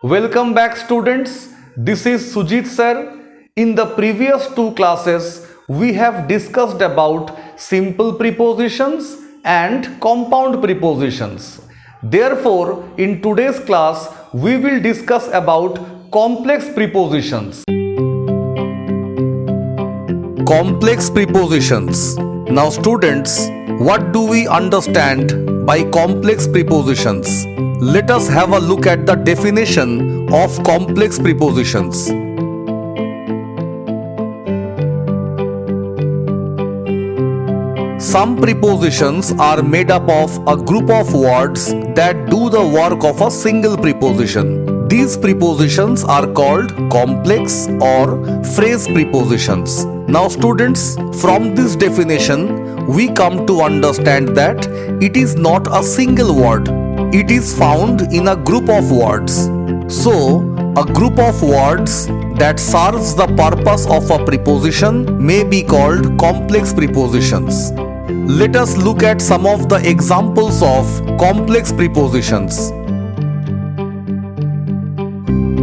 Welcome back students. This is Sujit sir. In the previous two classes, we have discussed about simple prepositions and compound prepositions. Therefore, in today's class, we will discuss about complex prepositions. Complex prepositions. Now students, what do we understand by complex prepositions? Let us have a look at the definition of complex prepositions. Some prepositions are made up of a group of words that do the work of a single preposition. These prepositions are called complex or phrase prepositions. Now students, from this definition, we come to understand that it is not a single word. It is found in a group of words. So, a group of words that serves the purpose of a preposition may be called complex prepositions. Let us look at some of the examples of complex prepositions.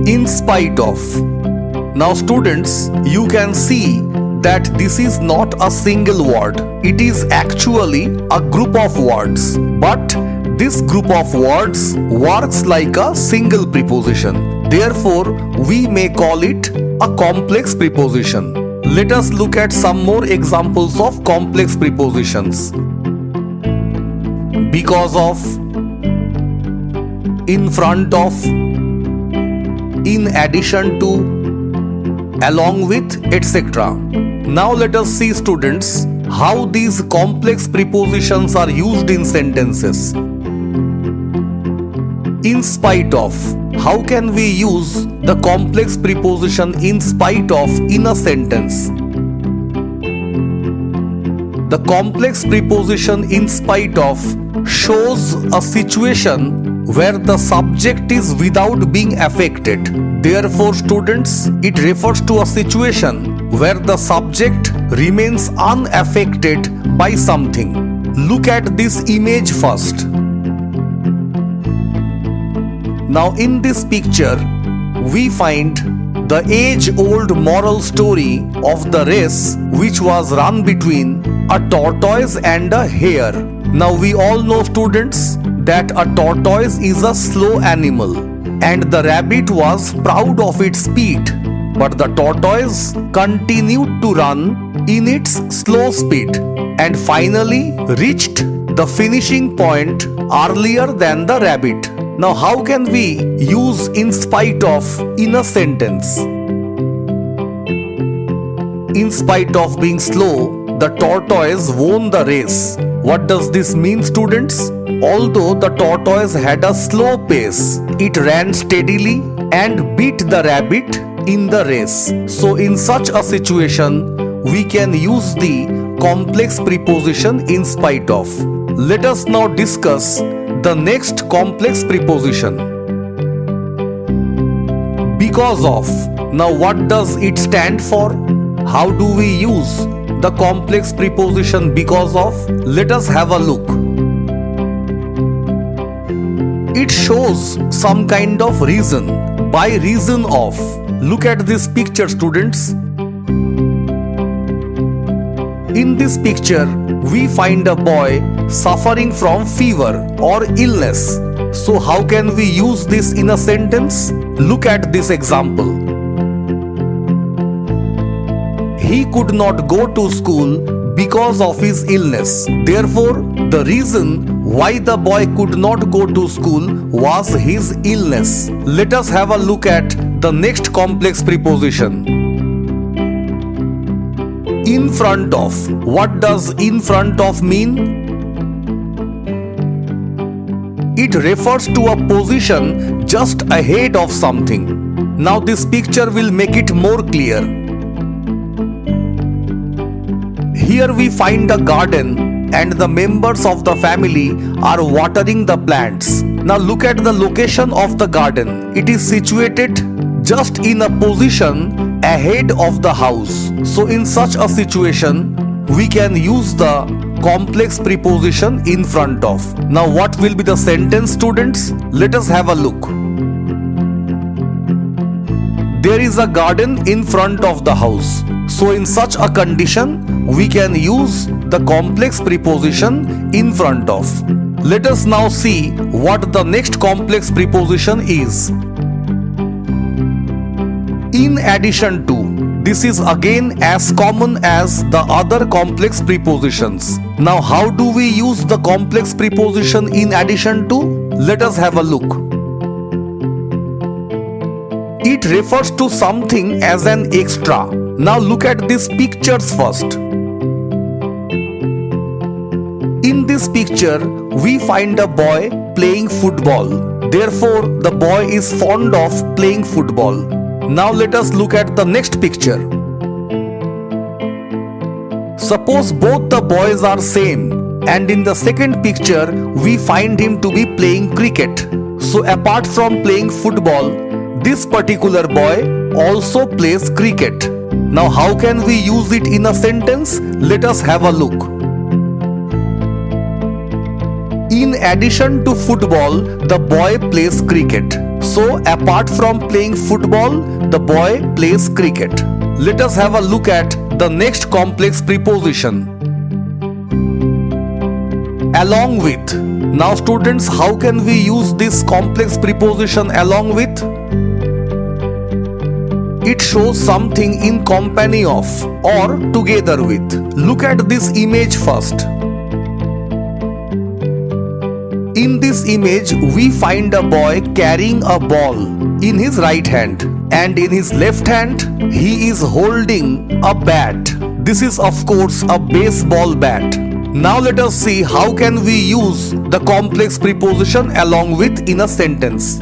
In spite of. Now students, you can see that this is not a single word. It is actually a group of words. But this group of words works like a single preposition. Therefore, we may call it a complex preposition. Let us look at some more examples of complex prepositions. Because of, in front of, in addition to, along with, etc. Now let us see students how these complex prepositions are used in sentences. In spite of. How can we use the complex preposition in spite of in a sentence? The complex preposition in spite of shows a situation where the subject is without being affected. Therefore, students, it refers to a situation where the subject remains unaffected by something. Look at this image first. Now in this picture, we find the age-old moral story of the race which was run between a tortoise and a hare. Now we all know students that a tortoise is a slow animal and the rabbit was proud of its speed. But the tortoise continued to run in its slow speed and finally reached the finishing point earlier than the rabbit. Now how can we use in spite of in a sentence? In spite of being slow, the tortoise won the race. What does this mean, students? Although the tortoise had a slow pace, it ran steadily and beat the rabbit in the race. So in such a situation, we can use the complex preposition in spite of. Let us now discuss the next complex preposition. Because of. Now what does it stand for? How do we use the complex preposition because of? Let us have a look. It shows some kind of reason. By reason of. Look at this picture, students. In this picture, we find a boy suffering from fever or illness. So how can we use this in a sentence? Look at this example. He could not go to school because of his illness. Therefore, the reason why the boy could not go to school was his illness. Let us have a look at the next complex preposition. In front of. What does in front of mean? It refers to a position just ahead of something. Now this picture will make it more clear. Here we find a garden and the members of the family are watering the plants. Now look at the location of the garden. It is situated just in a position ahead of the house. So in such a situation, we can use the complex preposition in front of. Now what will be the sentence, students? Let us have a look. There is a garden in front of the house. So in such a condition, we can use the complex preposition in front of. Let us now see what the next complex preposition is. In addition to. This is again as common as the other complex prepositions. Now how do we use the complex preposition in addition to? Let us have a look. It refers to something as an extra. Now look at these pictures first. In this picture, we find a boy playing football. Therefore, the boy is fond of playing football. Now let us look at the next picture. Suppose both the boys are same, and in the second picture, we find him to be playing cricket. So apart from playing football, this particular boy also plays cricket. Now how can we use it in a sentence? Let us have a look. In addition to football, the boy plays cricket. So apart from playing football, the boy plays cricket. Let us have a look at the next complex preposition. Along with. Now students, how can we use this complex preposition along with? It shows something in company of or together with. Look at this image first. In this image, we find a boy carrying a ball in his right hand, and in his left hand, he is holding a bat. This is of course a baseball bat. Now let us see how can we use the complex preposition along with in a sentence.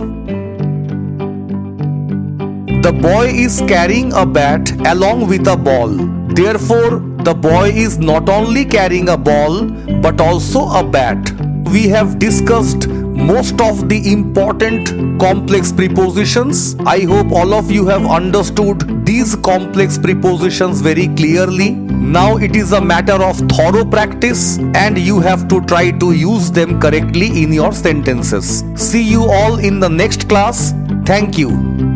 The boy is carrying a bat along with a ball. Therefore, the boy is not only carrying a ball but also a bat. We have discussed most of the important complex prepositions. I hope all of you have understood these complex prepositions very clearly. Now it is a matter of thorough practice and you have to try to use them correctly in your sentences. See you all in the next class. Thank you.